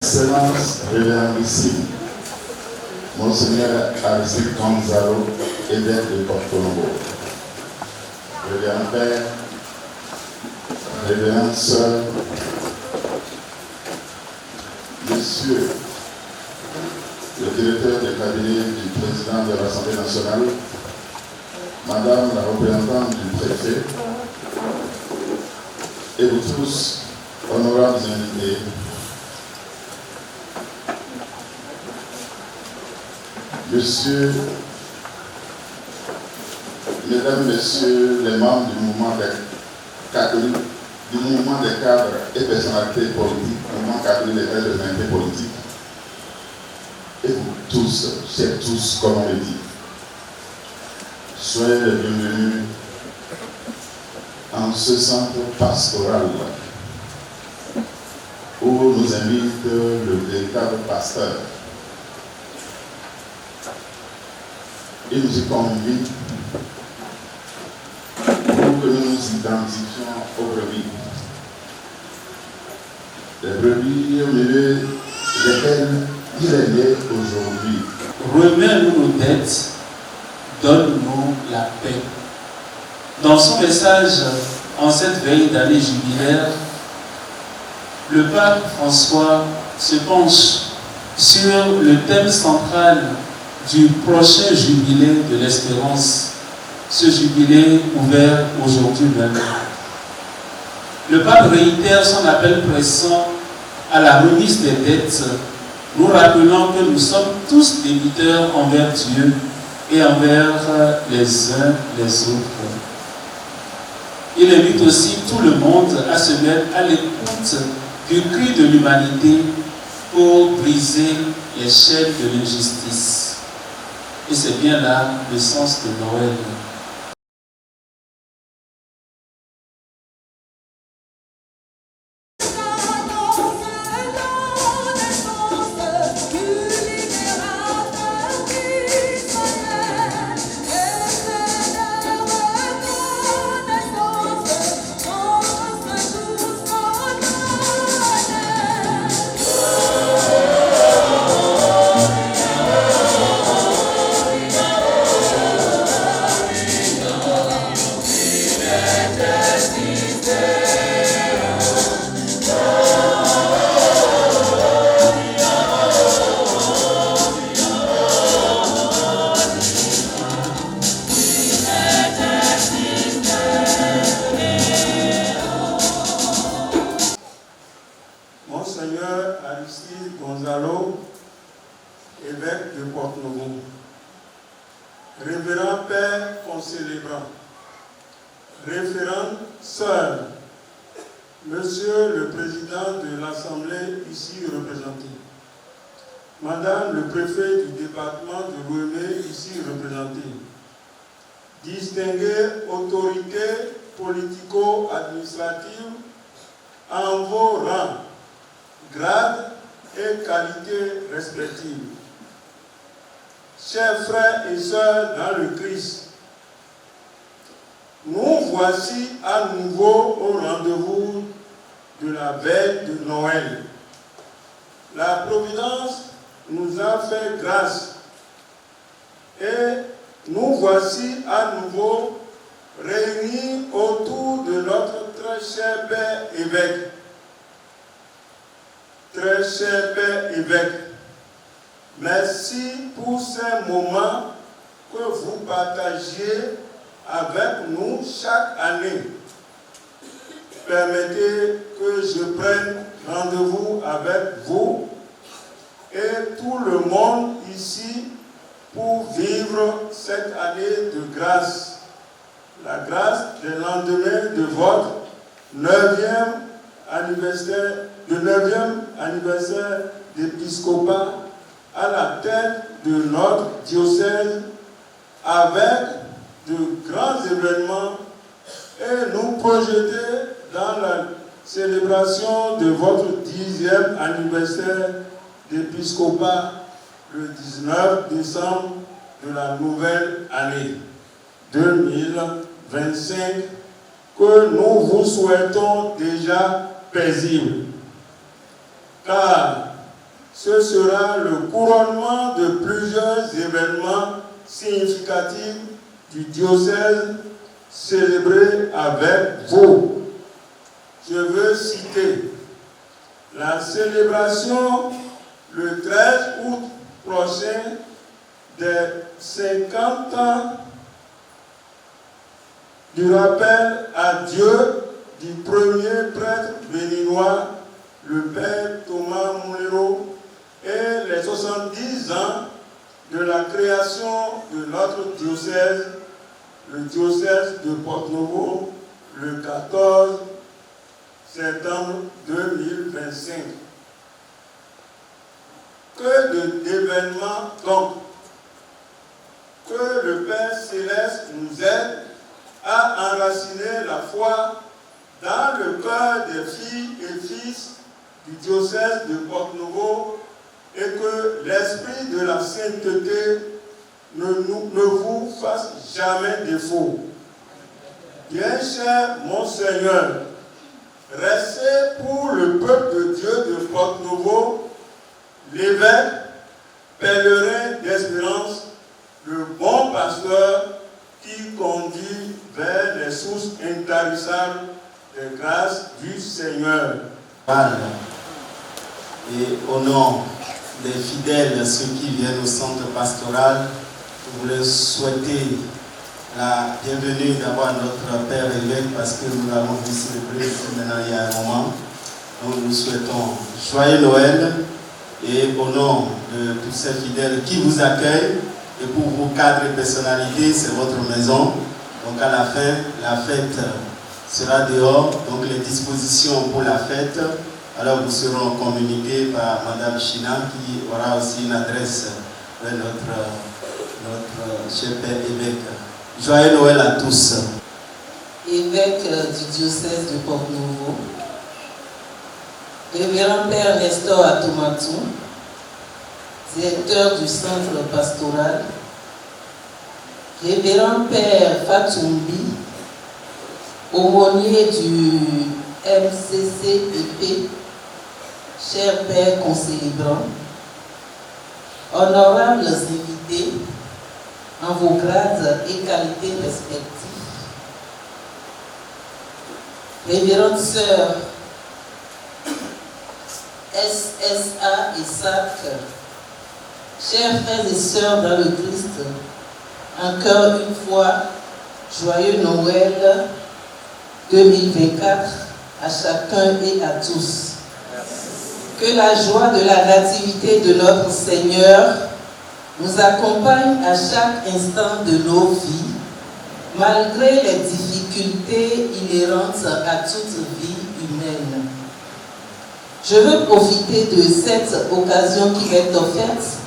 Excellence révérendissime, Monseigneur Aristide Gonzalo, évêque de Porto-Novo, Révérend Père, Révérend Sœur, Monsieur le directeur de cabinet du président de l'Assemblée nationale, Madame la représentante du préfet, et vous tous, honorables invités, Mesdames, Messieurs les membres du mouvement des catholiques, du mouvement des cadres et personnalités politiques, mouvement catholique des cadres et personnalités politiques, et vous tous, chers tous, comme on le dit, soyez les bienvenus en ce centre pastoral où nous invite le véritable pasteur. Il nous y convie pour que nous nous identifions aux brebis. Les brebis au milieu desquelles il est né aujourd'hui. Remets-nous nos dettes, donne-nous la paix. Dans son message en cette veille d'année jubilaire, le pape François se penche sur le thème central du prochain jubilé de l'espérance, ce jubilé ouvert aujourd'hui même. Le pape réitère son appel pressant à la remise des dettes, nous rappelant que nous sommes tous débiteurs envers Dieu et envers les uns les autres. Il invite aussi tout le monde à se mettre à l'écoute du cri de l'humanité pour briser les chaînes de l'injustice. Et c'est bien là le sens de Noël. Monseigneur Aristide Gonzalo, évêque de Porto-Novo, Révérend Père concélébrant, Référente Sœur, Monsieur le Président de l'Assemblée ici représenté, Madame le Préfet du département de Louémé ici représenté, distinguées autorités politico-administratives en vos rangs, grades et qualités respectives. Chers frères et sœurs dans le Christ, nous voici à nouveau au rendez-vous de la veille de Noël. La Providence nous a fait grâce et nous voici à nouveau réunis autour de notre très cher Père évêque. Très cher Père évêque, merci pour ces moments que vous partagiez avec nous chaque année. Permettez que je prenne rendez-vous avec vous et tout le monde ici pour vivre cette année de grâce. La grâce des lendemains de votre 9e anniversaire d'épiscopat à la tête de notre diocèse avec de grands événements et nous projeter dans la célébration de votre 10e anniversaire d'épiscopat le 19 décembre de la nouvelle année 2025 que nous vous souhaitons déjà paisible. Car ce sera le couronnement de plusieurs événements significatifs du diocèse célébrés avec vous. Je veux citer la célébration le 13 août prochain des 50 ans du rappel à Dieu du premier prêtre béninois, le père Thomas Moulero, et les 70 ans de la création de notre diocèse, le diocèse de Porto-Novo, le 14 septembre 2025. Que d'événements donc, que le Père Céleste nous aide à enraciner la foi dans le cœur des filles et fils du diocèse de Porto-Novo et que l'esprit de la sainteté ne vous fasse jamais défaut. Bien cher Monseigneur, restez pour le peuple de Dieu de Porto-Novo l'évêque, pèlerin d'espérance, le bon pasteur qui conduit vers les sources intarissables des grâces du Seigneur. Et au nom des fidèles, ceux qui viennent au centre pastoral, je voulais souhaiter la bienvenue d'abord à notre Père évêque parce que nous l'avons vu célébrer maintenant il y a un moment. Donc nous souhaitons joyeux Noël et au nom de tous ces fidèles qui vous accueillent et pour vos cadres et personnalités, c'est votre maison. Donc à la fin, la fête sera dehors, donc les dispositions pour la fête, alors vous seront communiquées par Madame China qui aura aussi une adresse vers notre cher Père évêque. Joyeux Noël à tous. Évêque du diocèse de Porto-Novo, Révérend Père Nestor Atomatou, directeur du centre pastoral, Révérend Père Fatumbi, aumônier du MCCPP, cher Père concélébrant, honorables invités, en vos grades et qualités respectives, révérende sœur SSA et SAC, chers frères et sœurs dans le Christ, encore une fois, joyeux Noël 2024 à chacun et à tous. Que la joie de la nativité de notre Seigneur nous accompagne à chaque instant de nos vies, malgré les difficultés inhérentes à toute vie humaine. Je veux profiter de cette occasion qui m'est offerte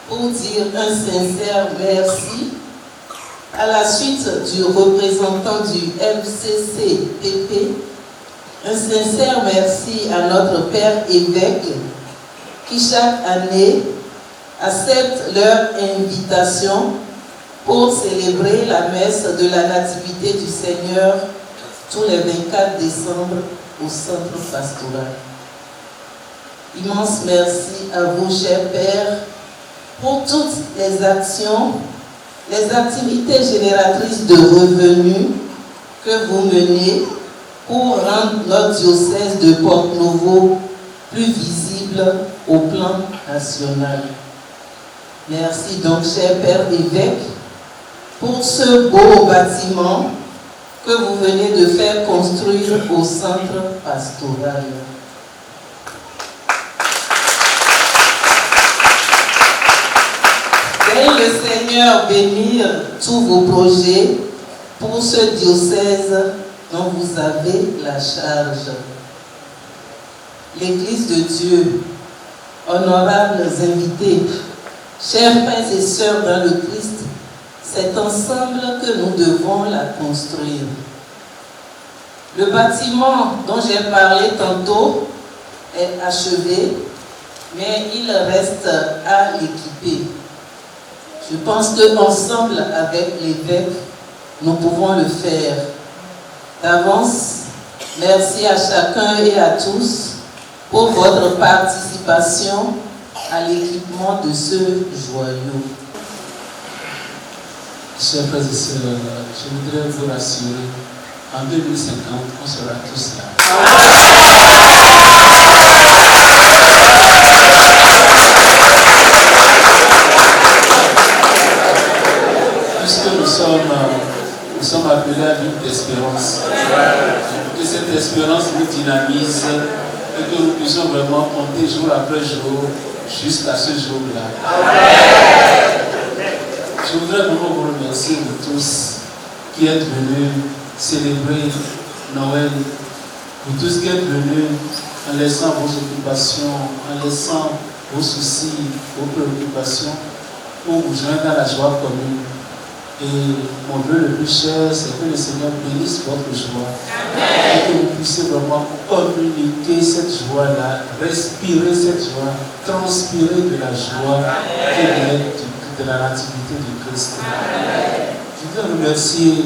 pour dire un sincère merci à la suite du représentant du MCCPP, un sincère merci à notre Père évêque qui chaque année acceptent leur invitation pour célébrer la messe de la Nativité du Seigneur tous les 24 décembre au centre pastoral. Immense merci à vous, cher Père, pour toutes les actions, les activités génératrices de revenus que vous menez pour rendre notre diocèse de Porto-Novo plus visible au plan national. Merci donc, cher Père évêque, pour ce beau bâtiment que vous venez de faire construire au centre pastoral. Veuillez le Seigneur bénir tous vos projets pour ce diocèse dont vous avez la charge. L'Église de Dieu, honorables invités, chers frères et sœurs dans le Christ, c'est ensemble que nous devons la construire. Le bâtiment dont j'ai parlé tantôt est achevé, mais il reste à l'équiper. Je pense qu'ensemble avec l'évêque, nous pouvons le faire. D'avance, merci à chacun et à tous pour votre participation à l'équipement de ce joyau. Chers frères et sœurs, je voudrais vous rassurer, en 2050, on sera tous là. Puisque nous sommes appelés à vivre d'espérance, que cette espérance nous dynamise et que nous puissions vraiment compter jour après jour jusqu'à ce jour-là. Je voudrais vraiment vous remercier de tous qui êtes venus célébrer Noël, vous tous qui êtes venus en laissant vos occupations, en laissant vos soucis, vos préoccupations pour vous joindre à la joie commune. Et mon vœu le plus cher, c'est que le Seigneur bénisse votre joie. Amen. Et que vous puissiez vraiment communiquer cette joie-là, respirer cette joie, transpirer de la joie qui est de la nativité du Christ. Amen. Je voudrais remercier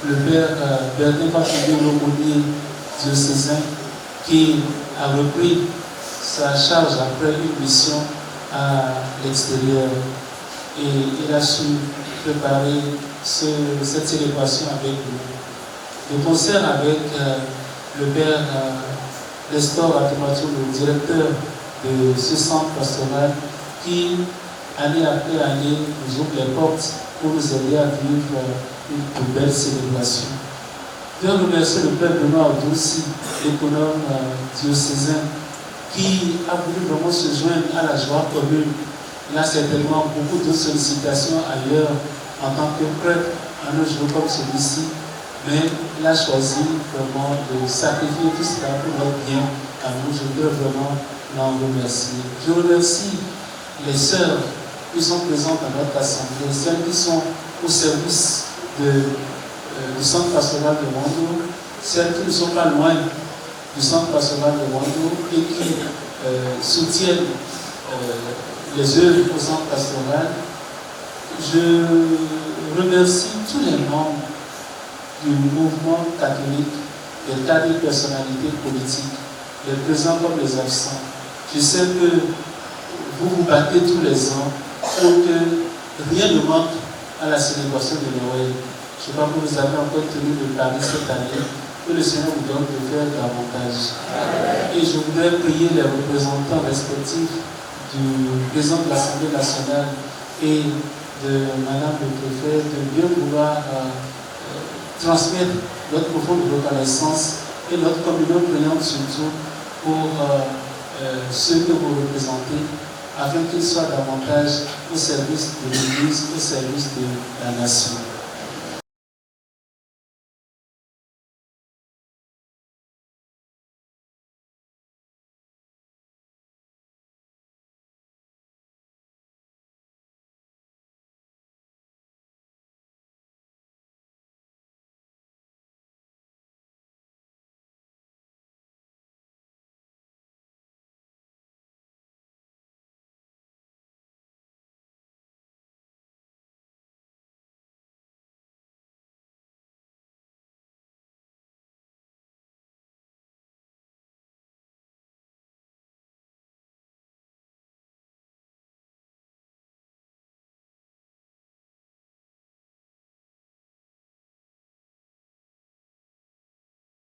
le Père Bernard Patrick, l'aumônier diocésain, qui a repris sa charge après une mission à l'extérieur. Et il a su préparer cette célébration avec nous. De concert avec le Père Nestor Atomatou, le directeur de ce centre pastoral, qui, année après année, nous ouvre les portes pour nous aider à vivre une belle célébration. Je veux remercier le Père Benoît Audouci, l'économe diocésain, qui a voulu vraiment se joindre à la joie commune. Il a certainement beaucoup de sollicitations ailleurs en tant que prêtre à un jour comme celui-ci, mais il a choisi vraiment de sacrifier tout cela pour notre bien à nous. Je voudrais vraiment l'en remercier. Je remercie les sœurs qui sont présentes dans notre assemblée, celles qui sont au service du centre pastoral de Wando, celles qui ne sont pas loin du centre pastoral de Wando et qui soutiennent les œuvres au centre pastoral. Je remercie tous les membres du mouvement catholique, les tas de personnalités politiques, les présents comme les absents. Je sais que vous vous battez tous les ans pour que rien ne manque à la célébration de Noël. Je crois que vous avez encore tenu de parler cette année, que le Seigneur vous donne de faire davantage. Et je voudrais prier les représentants respectifs du président de l'Assemblée nationale et de Madame le Préfet de bien vouloir transmettre notre profonde reconnaissance et notre communion priante surtout pour ceux que vous représentez, afin qu'ils soient davantage au service de l'Église, au service de la nation.